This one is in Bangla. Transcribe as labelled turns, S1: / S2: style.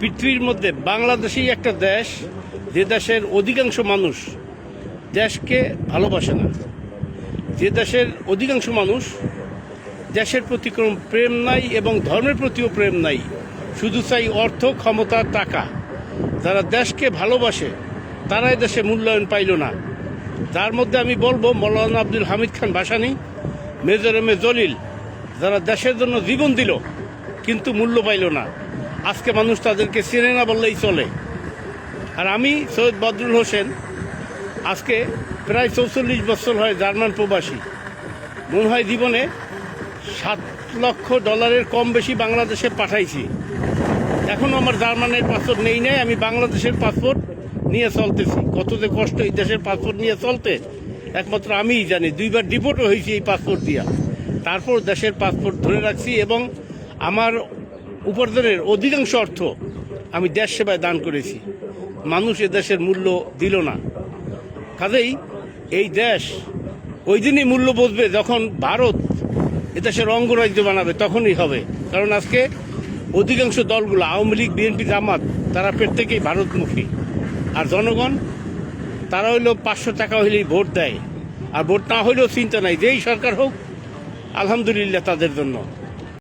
S1: পৃথিবীর মধ্যে বাংলাদেশই একটা দেশ, যে দেশের অধিকাংশ মানুষ দেশকে ভালোবাসে না, যে দেশের অধিকাংশ মানুষ দেশের প্রতি কোনো প্রেম নাই এবং ধর্মের প্রতিও প্রেম নাই, শুধু চাই অর্থ, ক্ষমতা, টাকা। যারা দেশকে ভালোবাসে তারাই দেশে মূল্যায়ন পাইল না। তার মধ্যে আমি বলবো মৌলানা Abdul Hamid Khan Bhasani, major M A Jalil, যারা দেশের জন্য জীবন দিল কিন্তু মূল্য পাইল না। আজকে মানুষ তাদেরকে চেনে না বললেই চলে। আর আমি সৈয়দ বদরুল হোসেন, আজকে প্রায় 44 বছর হয় জার্মান প্রবাসী। মনে হয় জীবনে $7 লক্ষ কম বেশি বাংলাদেশে পাঠাইছি। এখনও আমার জার্মানের পাসপোর্ট নেই নাই, আমি বাংলাদেশের পাসপোর্ট নিয়ে চলতেছি। কত যে কষ্ট এই দেশের পাসপোর্ট নিয়ে চলতে একমাত্র আমিই জানি। 2 বার ডিপোর্টও হয়েছি এই পাসপোর্ট দিয়া, তারপর দেশের পাসপোর্ট ধরে রাখছি এবং আমার উপার্জনের অধিকাংশ অর্থ আমি দেশ সেবায় দান করেছি। মানুষ এ দেশের মূল্য দিল না। কাজেই এই দেশ ওই দিনই মূল্য বুঝবে যখন ভারত এদেশের অঙ্গরাজ্য বানাবে, তখনই হবে। কারণ আজকে অধিকাংশ দলগুলো, আওয়ামী লীগ, বিএনপি, জামাত, তারা প্রত্যেকেই ভারতমুখী। আর জনগণ তারা হইলো 500 টাকা হইলেই ভোট দেয়, আর ভোট না হইলেও চিন্তা নাই, যেই সরকার হোক আলহামদুলিল্লাহ তাদের জন্য।